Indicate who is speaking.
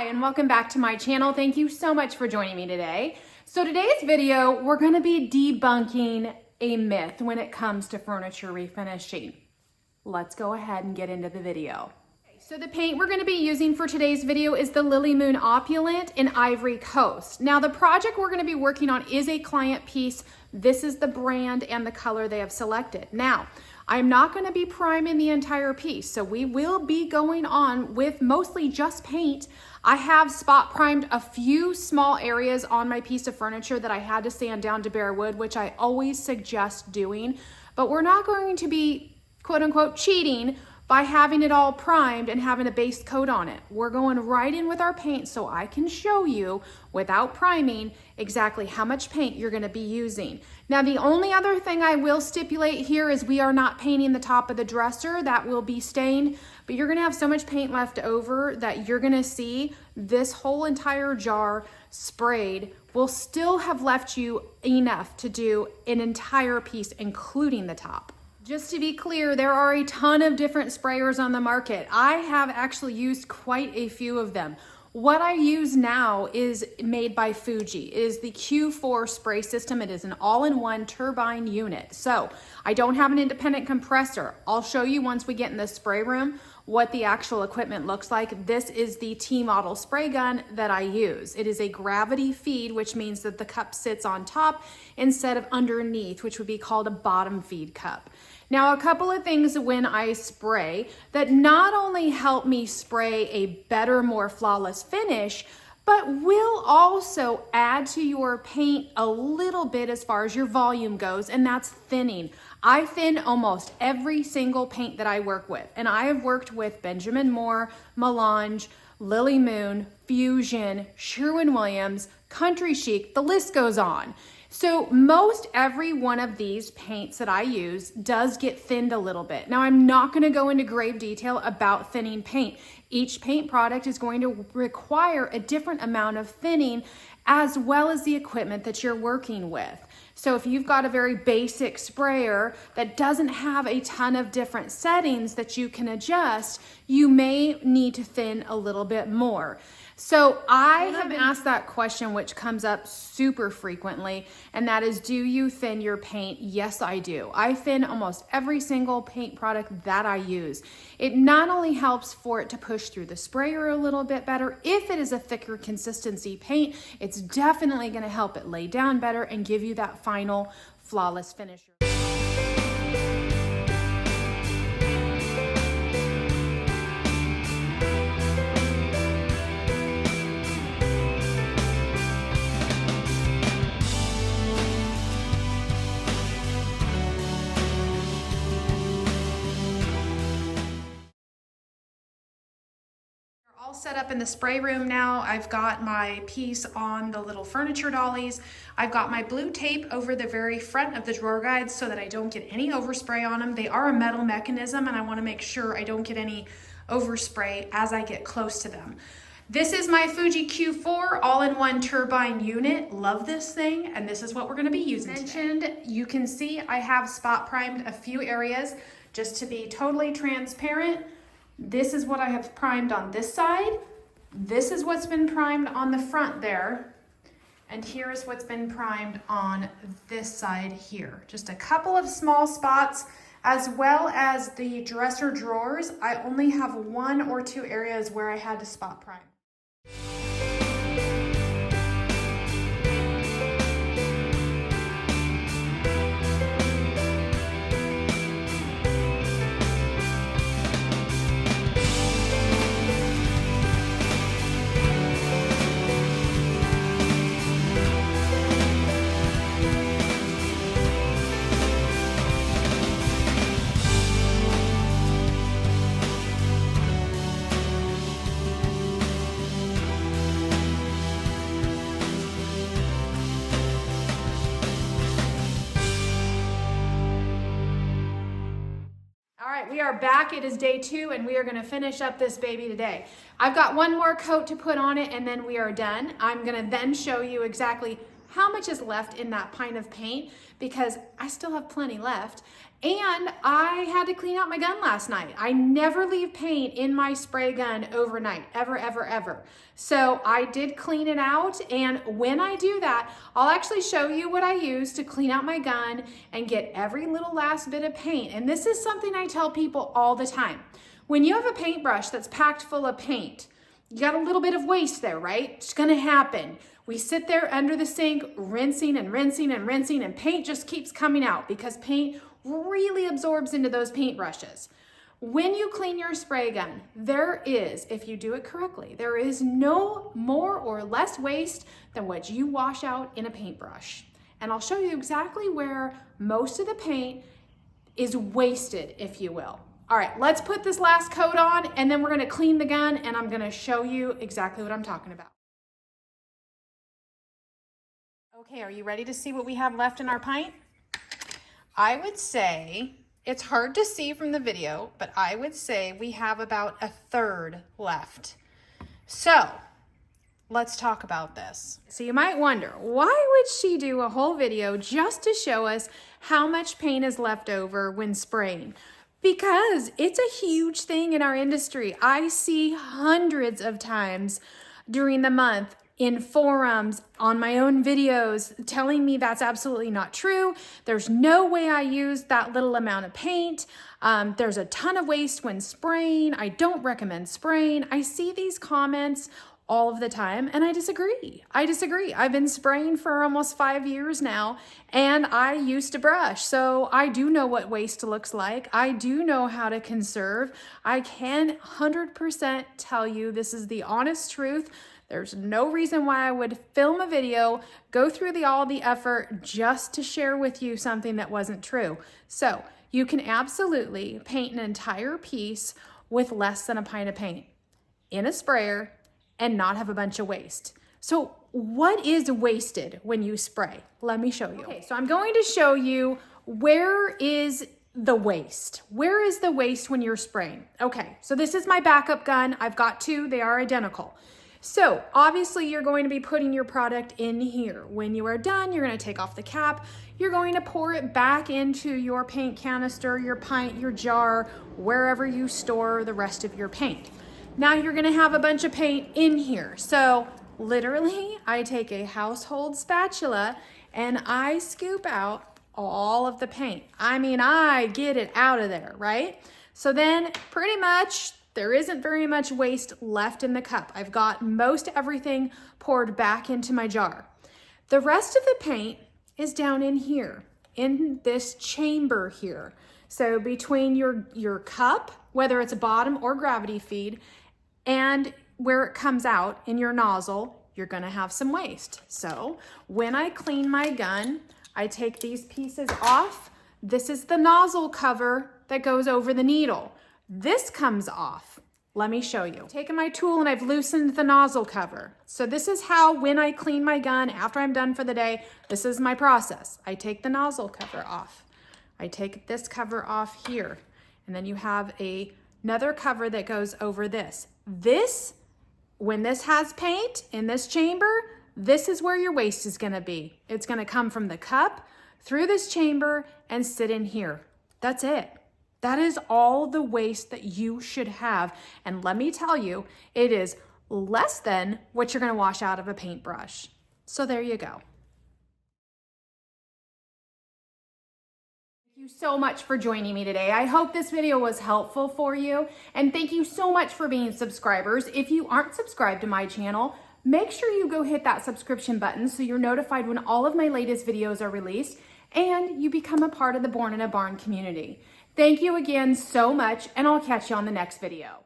Speaker 1: Hi, and welcome back to my channel. Thank you so much for joining me today. So today's video, we're gonna be debunking a myth when it comes to furniture refinishing. Let's go ahead and get into the video. So the paint we're gonna be using for today's video is the Lily Moon Opulent in Ivory Coast. Now the project we're gonna be working on is a client piece. This is the brand and the color they have selected. Now, I'm not going to be priming the entire piece, so we will be going on with mostly just paint. I have spot primed a few small areas on my piece of furniture that I had to sand down to bare wood, which I always suggest doing, but we're not going to be quote unquote cheating by having it all primed and having a base coat on it. We're going right in with our paint so I can show you without priming exactly how much paint you're gonna be using. Now the only other thing I will stipulate here is we are not painting the top of the dresser. That will be stained, but you're gonna have so much paint left over that you're gonna see this whole entire jar sprayed will still have left you enough to do an entire piece, including the top. Just to be clear, there are a ton of different sprayers on the market. I have actually used quite a few of them. What I use now is made by Fuji. It is the Q4 spray system. It is an all-in-one turbine unit. So I don't have an independent compressor. I'll show you once we get in the spray room what the actual equipment looks like. This is the T-model spray gun that I use. It is a gravity feed, which means that the cup sits on top instead of underneath, which would be called a bottom feed cup. Now, a couple of things when I spray that not only help me spray a better, more flawless finish, but will also add to your paint a little bit as far as your volume goes, and that's thinning. I thin almost every single paint that I work with, and I have worked with Benjamin Moore, Melange, Lily Moon, Fusion, Sherwin-Williams, Country Chic, the list goes on. So most every one of these paints that I use does get thinned a little bit. Now I'm not gonna go into grave detail about thinning paint. Each paint product is going to require a different amount of thinning as well as the equipment that you're working with. So if you've got a very basic sprayer that doesn't have a ton of different settings that you can adjust, you may need to thin a little bit more. So I have been asked that question, which comes up super frequently, and that is, do you thin your paint? Yes, I do. I thin almost every single paint product that I use. It not only helps for it to push through the sprayer a little bit better, if it is a thicker consistency paint, it's definitely gonna help it lay down better and give you that final flawless finish. All set up in the spray room now. I've got my piece on the little furniture dollies. I've got my blue tape over the very front of the drawer guides so that I don't get any overspray on them. They are a metal mechanism and I want to make sure I don't get any overspray as I get close to them. This is my Fuji Q4 all-in-one turbine unit. Love this thing, and this is what we're going to be using today. You can see I have spot primed a few areas just to be totally transparent. This is what I have primed on this side. This is what's been primed on the front there. And here is what's been primed on this side here. Just a couple of small spots, as well as the dresser drawers. I only have one or two areas where I had to spot prime. We are back. It is day 2 and we are going to finish up this baby today. I've got one more coat to put on it and then we are done. I'm going to then show you exactly how much is left in that pint of paint because I still have plenty left. And I had to clean out my gun last night. I never leave paint in my spray gun overnight, ever, ever, ever. So I did clean it out, and when I do that, I'll actually show you what I use to clean out my gun and get every little last bit of paint. And this is something I tell people all the time. When you have a paintbrush that's packed full of paint, you got a little bit of waste there, right? It's gonna happen. We sit there under the sink, rinsing and rinsing and rinsing, and paint just keeps coming out because paint really absorbs into those paintbrushes. When you clean your spray gun, there is, if you do it correctly, there is no more or less waste than what you wash out in a paintbrush. And I'll show you exactly where most of the paint is wasted, if you will. All right, let's put this last coat on, and then we're gonna clean the gun, and I'm gonna show you exactly what I'm talking about. Okay, are you ready to see what we have left in our pint? I would say, it's hard to see from the video, but I would say we have about a third left. So let's talk about this. So you might wonder, why would she do a whole video just to show us how much paint is left over when spraying? Because it's a huge thing in our industry. I see hundreds of times during the month in forums, on my own videos, telling me that's absolutely not true. There's no way I use that little amount of paint. There's a ton of waste when spraying. I don't recommend spraying. I see these comments all of the time, and I disagree. I've been spraying for almost 5 years now, and I used to brush. So I do know what waste looks like. I do know how to conserve. I can 100% tell you this is the honest truth. There's no reason why I would film a video, go through all the effort just to share with you something that wasn't true. So you can absolutely paint an entire piece with less than a pint of paint in a sprayer and not have a bunch of waste. So what is wasted when you spray? Let me show you. Okay, so I'm going to show you where is the waste. Where is the waste when you're spraying? Okay, so this is my backup gun. I've got two, they are identical. So obviously you're going to be putting your product in here. When you are done, you're going to take off the cap. You're going to pour it back into your paint canister, your pint, your jar, wherever you store the rest of your paint. Now you're going to have a bunch of paint in here. So literally, I take a household spatula and I scoop out all of the paint. I mean, I get it out of there, right? So then pretty much there isn't very much waste left in the cup. I've got most everything poured back into my jar. The rest of the paint is down in here, in this chamber here. So between your cup, whether it's a bottom or gravity feed, and where it comes out in your nozzle, you're gonna have some waste. So when I clean my gun, I take these pieces off. This is the nozzle cover that goes over the needle. This comes off. Let me show you. I've taken my tool and I've loosened the nozzle cover. So this is how, when I clean my gun, after I'm done for the day, this is my process. I take the nozzle cover off. I take this cover off here. And then you have another cover that goes over this. This, when this has paint in this chamber, this is where your waste is gonna be. It's gonna come from the cup, through this chamber, and sit in here. That's it. That is all the waste that you should have. And let me tell you, it is less than what you're gonna wash out of a paintbrush. So there you go. Thank you so much for joining me today. I hope this video was helpful for you. And thank you so much for being subscribers. If you aren't subscribed to my channel, make sure you go hit that subscription button so you're notified when all of my latest videos are released and you become a part of the Born in a Barn community. Thank you again so much, and I'll catch you on the next video.